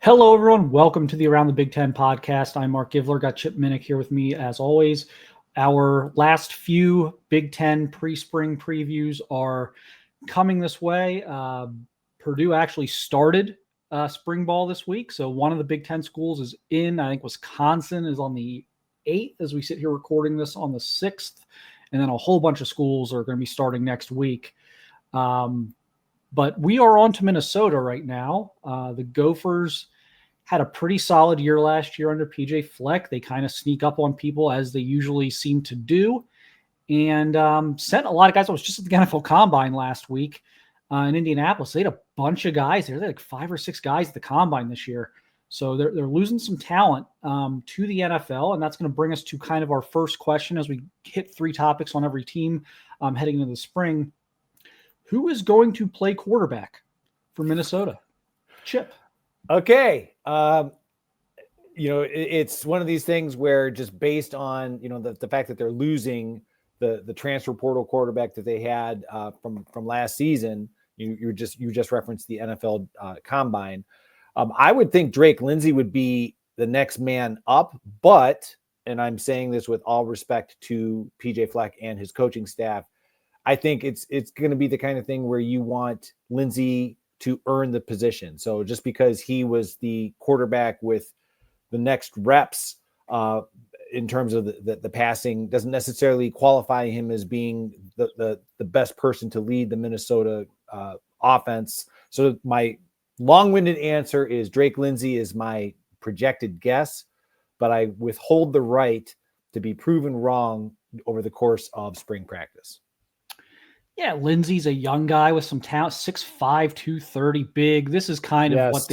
Hello, everyone. Welcome to the Around the Big Ten podcast. I'm Mark Givler. Got Chip Minnick here with me as always. Our last few Big Ten pre-spring previews are coming this way. Purdue actually started spring ball this week. So one of the Big Ten schools is in. I think Wisconsin is on the 8th as we sit here recording this on the 6th. And then a whole bunch of schools are going to be starting next week. But we are on to Minnesota right now. The Gophers had a pretty solid year last year under PJ Fleck. They kind of sneak up on people as they usually seem to do, and sent a lot of guys. I was just at the NFL Combine last week in Indianapolis. They had a bunch of guys there. They had like 5 or 6 guys at the Combine this year. So they're losing some talent to the NFL, and that's going to bring us to kind of our first question as we hit 3 topics on every team heading into the spring. Who is going to play quarterback for Minnesota? Chip. Okay. It's one of these things where just based on, the fact that they're losing the transfer portal quarterback that they had from last season, you just referenced the NFL Combine. I would think Drake Lindsay would be the next man up, but, and I'm saying this with all respect to PJ Fleck and his coaching staff, I think it's going to be the kind of thing where you want Lindsay to earn the position. So just because he was the quarterback with the next reps in terms of the passing doesn't necessarily qualify him as being the best person to lead the Minnesota offense. So my long-winded answer is Drake Lindsay is my projected guess, but I withhold the right to be proven wrong over the course of spring practice. Yeah, Lindsay's a young guy with some talent, 6'5", 230, big. This is kind of what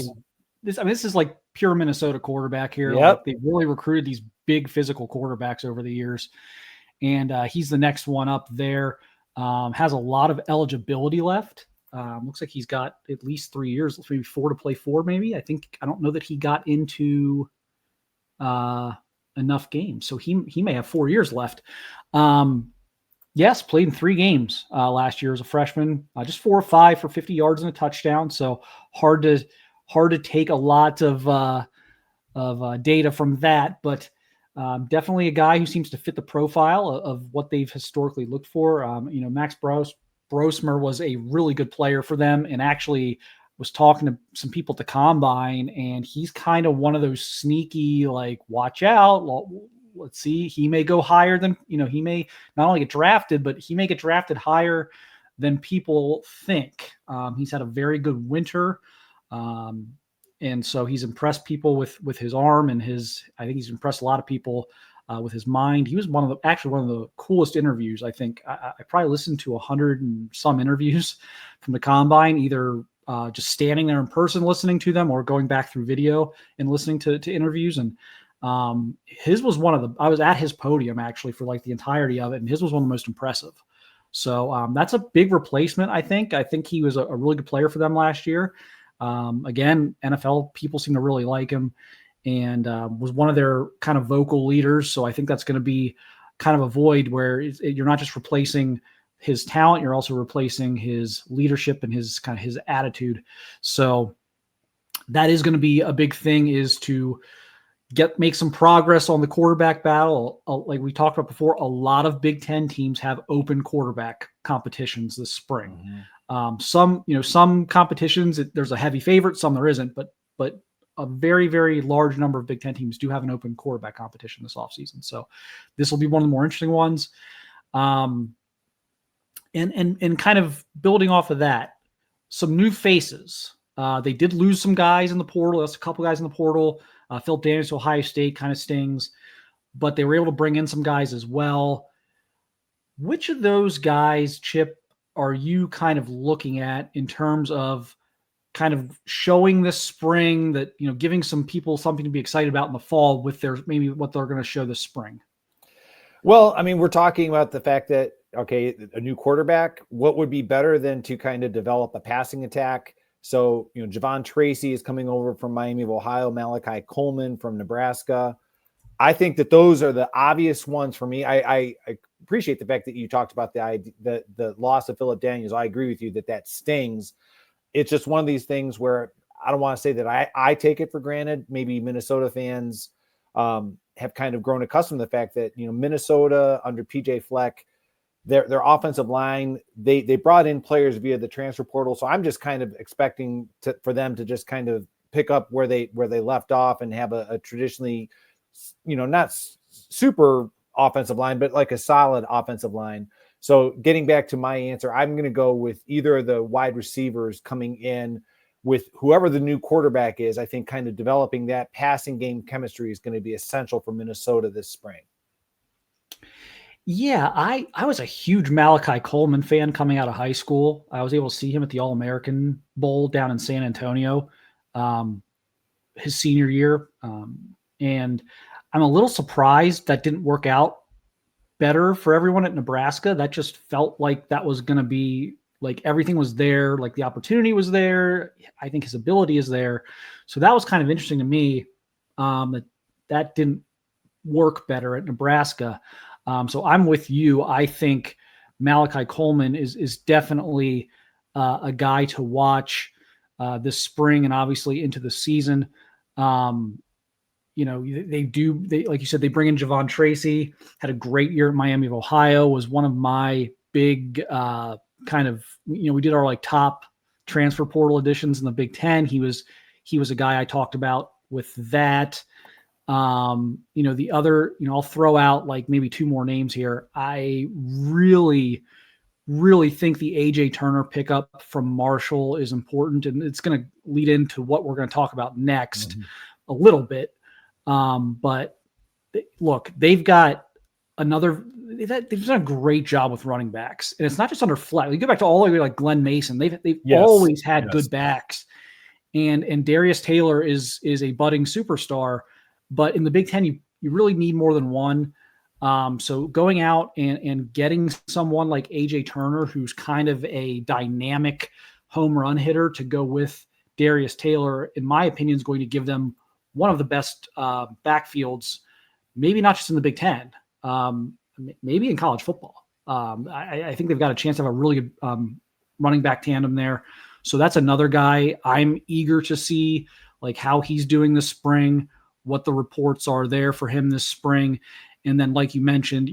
this is like pure Minnesota quarterback here. Yep. Like, they've really recruited these big physical quarterbacks over the years. And he's the next one up there. Has a lot of eligibility left. Looks like he's got at least 3 years, maybe 4 to play 4, maybe. I don't know that he got into enough games. So he may have 4 years left. Yes, played in 3 games last year as a freshman, just 4 or 5 for 50 yards and a touchdown. So hard to take a lot of data from that, but definitely a guy who seems to fit the profile of what they've historically looked for. Max Brosmer was a really good player for them, and actually was talking to some people at the Combine, and he's kind of one of those sneaky, like, watch out. Let's see, he may go higher than, he may not only get drafted, but he may get drafted higher than people think. He's had a very good winter. And so he's impressed people with his arm and I think he's impressed a lot of people with his mind. He was one of the coolest interviews. I think I probably listened to 100 and some interviews from the Combine, either just standing there in person, listening to them, or going back through video and listening to interviews. And his was I was at his podium actually for like the entirety of it, and his was one of the most impressive. So that's a big replacement. I think he was a really good player for them last year. Again, NFL people seem to really like him, and was one of their kind of vocal leaders. So I think that's going to be kind of a void where you're not just replacing his talent, you're also replacing his leadership and his attitude. So that is going to be a big thing, is to make some progress on the quarterback battle. Like we talked about before, a lot of Big Ten teams have open quarterback competitions this spring. Mm-hmm. Some competitions, there's a heavy favorite, some there isn't, but a very, very large number of Big Ten teams do have an open quarterback competition this offseason. So this will be one of the more interesting ones. And kind of building off of that, some new faces. They did lose some guys in the portal. That's a couple guys in the portal. Philip Daniels to Ohio State kind of stings, but they were able to bring in some guys as well. Which of those guys, Chip, are you kind of looking at in terms of kind of showing this spring that, giving some people something to be excited about in the fall with maybe what they're going to show this spring? Well, I mean, we're talking about the fact that, okay, a new quarterback, what would be better than to kind of develop a passing attack? So, Javon Tracy is coming over from Miami of Ohio, Malachi Coleman from Nebraska. I think that those are the obvious ones for me. I appreciate the fact that you talked about the loss of Philip Daniels. I agree with you that stings. It's just one of these things where I don't want to say that I take it for granted. Maybe Minnesota fans have kind of grown accustomed to the fact that, Minnesota under PJ Fleck, their offensive line, they brought in players via the transfer portal. So I'm just kind of expecting for them to just kind of pick up where they left off and have a traditionally, not super offensive line, but like a solid offensive line. So getting back to my answer, I'm going to go with either of the wide receivers coming in with whoever the new quarterback is. I think kind of developing that passing game chemistry is going to be essential for Minnesota this spring. Yeah, I was a huge Malachi Coleman fan coming out of high school. I was able to see him at the All-American Bowl down in San Antonio his senior year. And I'm a little surprised that didn't work out better for everyone at Nebraska. That just felt like that was going to be like everything was there, like the opportunity was there. I think his ability is there. So that was kind of interesting to me that didn't work better at Nebraska. So I'm with you. I think Malachi Coleman is definitely a guy to watch this spring and obviously into the season. They like you said, they bring in Javon Tracy, had a great year at Miami of Ohio, was one of my big we did our like top transfer portal additions in the Big Ten. He was a guy I talked about with that. The other, I'll throw out like maybe two more names here. I really, really think the AJ Turner pickup from Marshall is important, and it's going to lead into what we're going to talk about next a little bit. But look, they've done a great job with running backs, and it's not just under Fleck. You go back to all the way like Glenn Mason. They've always had good backs, and Darius Taylor is a budding superstar. But in the Big Ten, you really need more than one. So going out and getting someone like AJ Turner, who's kind of a dynamic home run hitter, to go with Darius Taylor, in my opinion, is going to give them one of the best backfields, maybe not just in the Big Ten, maybe in college football. I think they've got a chance to have a really good running back tandem there. So that's another guy I'm eager to see, like how he's doing this spring, what the reports are there for him this spring. And then, like you mentioned,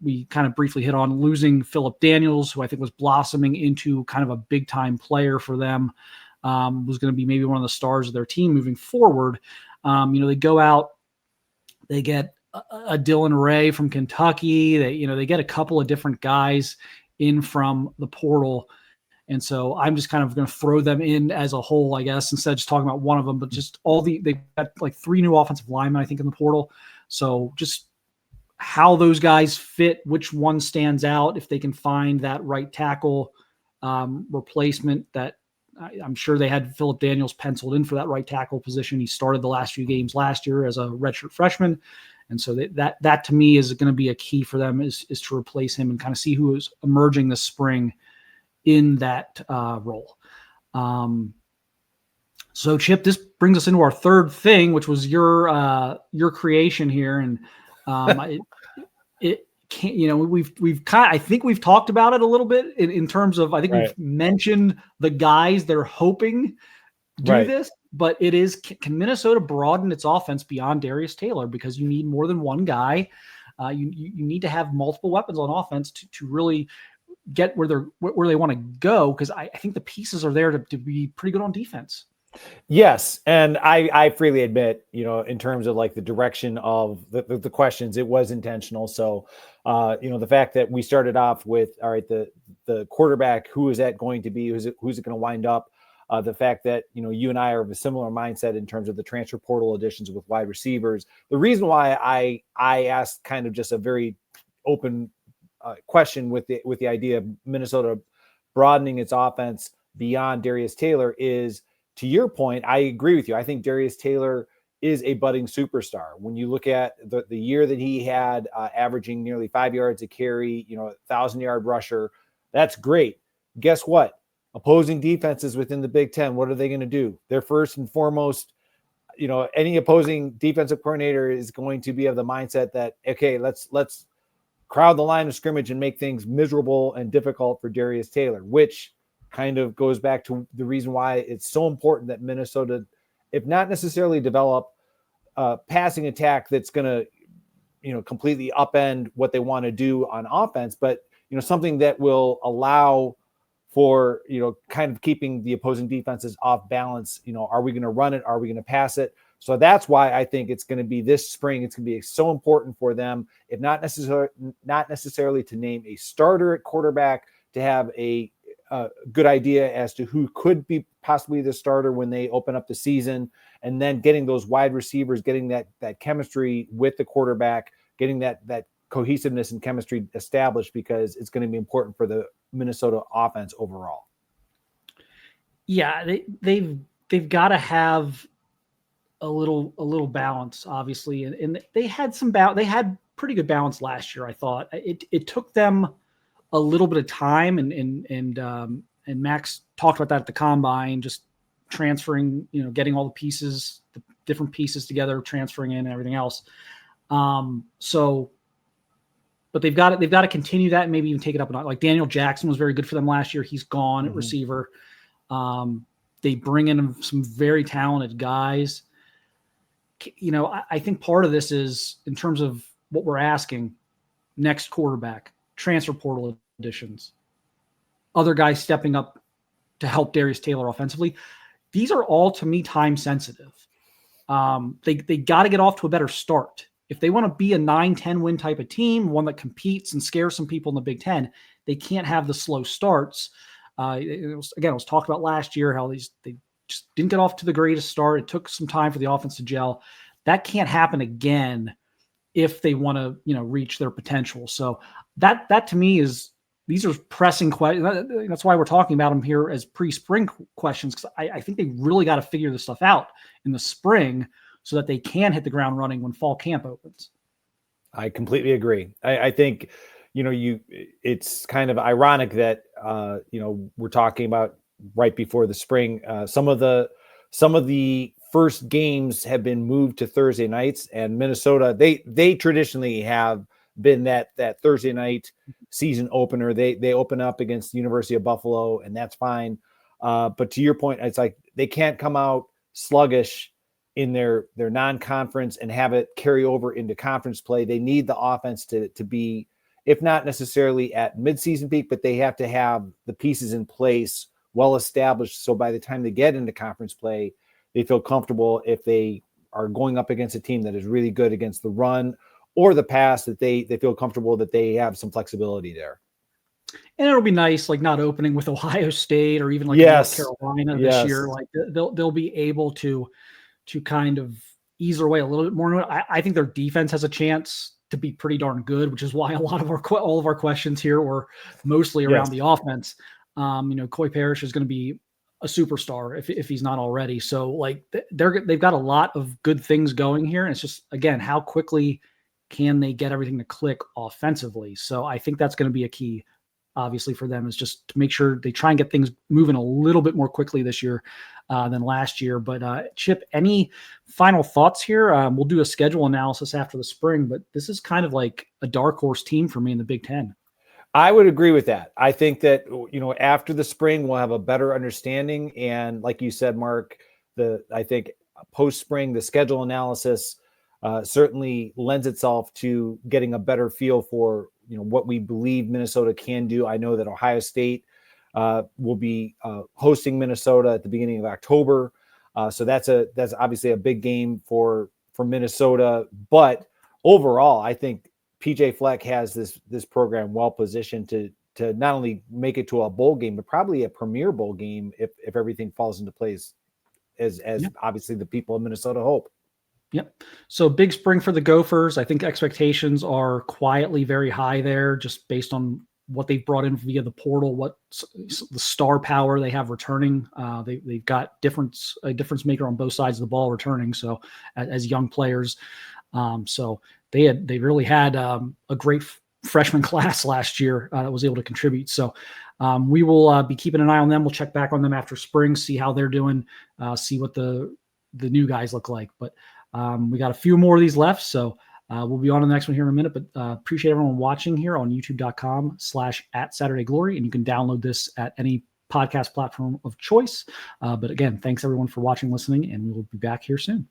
we kind of briefly hit on losing Phillip Daniels, who I think was blossoming into kind of a big time player for them, was going to be maybe one of the stars of their team moving forward. They go out, they get a Dylan Ray from Kentucky. They get a couple of different guys in from the portal. And so I'm just kind of going to throw them in as a whole, I guess, instead of just talking about one of them, but just they've got like 3 new offensive linemen, I think, in the portal. So just how those guys fit, which one stands out, if they can find that right tackle replacement. That I'm sure they had Phillip Daniels penciled in for that right tackle position. He started the last few games last year as a redshirt freshman. And so that to me is going to be a key for them is to replace him and kind of see who is emerging this spring in that role. So Chip, this brings us into our third thing, which was your creation here. And it can't, I think we've talked about it a little bit in terms of, I think we've mentioned the guys they're hoping do this, but it is, can Minnesota broaden its offense beyond Darius Taylor? Because you need more than one guy. You need to have multiple weapons on offense to really get where they want to go. Cause I think the pieces are there to be pretty good on defense. Yes. And I freely admit, in terms of like the direction of the questions, it was intentional. So, the fact that we started off with, all right, the quarterback, who is that going to be? Who's it going to wind up? The fact that, you and I are of a similar mindset in terms of the transfer portal additions with wide receivers. The reason why I asked kind of just a very open question with the idea of Minnesota broadening its offense beyond Darius Taylor is, to your point, I agree with you. I think Darius Taylor is a budding superstar. When you look at the year that he had, averaging nearly 5 yards a carry, 1,000-yard rusher, that's great. Guess what? Opposing defenses within the Big Ten, what are they going to do? They're first and foremost, any opposing defensive coordinator is going to be of the mindset that, okay, let's crowd the line of scrimmage and make things miserable and difficult for Darius Taylor, which kind of goes back to the reason why it's so important that Minnesota, if not necessarily develop a passing attack that's going to, completely upend what they want to do on offense, but, something that will allow for, kind of keeping the opposing defenses off balance. Are we going to run it? Are we going to pass it? So that's why I think it's going to be this spring. It's going to be so important for them, if not necessarily to name a starter at quarterback, to have a good idea as to who could be possibly the starter when they open up the season, and then getting those wide receivers, getting that chemistry with the quarterback, getting that cohesiveness and chemistry established, because it's going to be important for the Minnesota offense overall. Yeah, they've got to have a little balance, obviously, and they had they had pretty good balance last year. I thought it took them a little bit of time, and Max talked about that at the combine, just transferring, getting all the different pieces together, transferring in and everything else. But they've got to continue that and maybe even take it up a notch. Like Daniel Jackson was very good for them last year. He's gone at receiver. They bring in some very talented guys. I think part of this is, in terms of what we're asking, next quarterback, transfer portal additions, other guys stepping up to help Darius Taylor offensively. These are all, to me, time sensitive. They got to get off to a better start. If they want to be a 9-10 win type of team, one that competes and scares some people in the Big Ten, they can't have the slow starts. It was talked about last year how they just didn't get off to the greatest start. It took some time for the offense to gel. That can't happen again if they want to, reach their potential. So that to me these are pressing questions. That's why we're talking about them here as pre-spring questions, because I think they really got to figure this stuff out in the spring so that they can hit the ground running when fall camp opens. I completely agree. I think, it's kind of ironic that, we're talking about right before the spring. Some of the first games have been moved to Thursday nights, and Minnesota, they traditionally have been that Thursday night season opener. They open up against the University of Buffalo, and that's fine. But to your point, it's like they can't come out sluggish in their non-conference and have it carry over into conference play. They need the offense to be, if not necessarily at midseason peak, but they have to have the pieces in place, well established, so by the time they get into conference play, they feel comfortable if they are going up against a team that is really good against the run or the pass, that they feel comfortable that they have some flexibility there. And it'll be nice, like not opening with Ohio State or even like North Carolina this year. Like they'll be able to kind of ease their way a little bit more. I think their defense has a chance to be pretty darn good, which is why a lot of all of our questions here were mostly around the offense. Coy Parrish is going to be a superstar if he's not already. So like they've got a lot of good things going here. And it's just, again, how quickly can they get everything to click offensively? So I think that's going to be a key, obviously, for them, is just to make sure they try and get things moving a little bit more quickly this year than last year. But Chip, any final thoughts here? We'll do a schedule analysis after the spring, but this is kind of like a dark horse team for me in the Big Ten. I would agree with that. I think that, after the spring, we'll have a better understanding. And like you said, Mark, I think post-spring, the schedule analysis certainly lends itself to getting a better feel for, what we believe Minnesota can do. I know that Ohio State will be hosting Minnesota at the beginning of October. So that's obviously a big game for Minnesota. But overall, I think PJ Fleck has this program well positioned to not only make it to a bowl game, but probably a premier bowl game if everything falls into place as obviously the people of Minnesota hope. Yep. So big spring for the Gophers. I think expectations are quietly very high there, just based on what they've brought in via the portal, what the star power they have returning. They've got a difference maker on both sides of the ball returning. So as young players, so they really had a great freshman class last year that was able to contribute. So we will be keeping an eye on them. We'll check back on them after spring, see how they're doing, see what the new guys look like. But we got a few more of these left, so we'll be on the next one here in a minute. But appreciate everyone watching here on youtube.com/@SaturdayGlory, and you can download this at any podcast platform of choice. But again, thanks everyone for watching, listening, and we will be back here soon.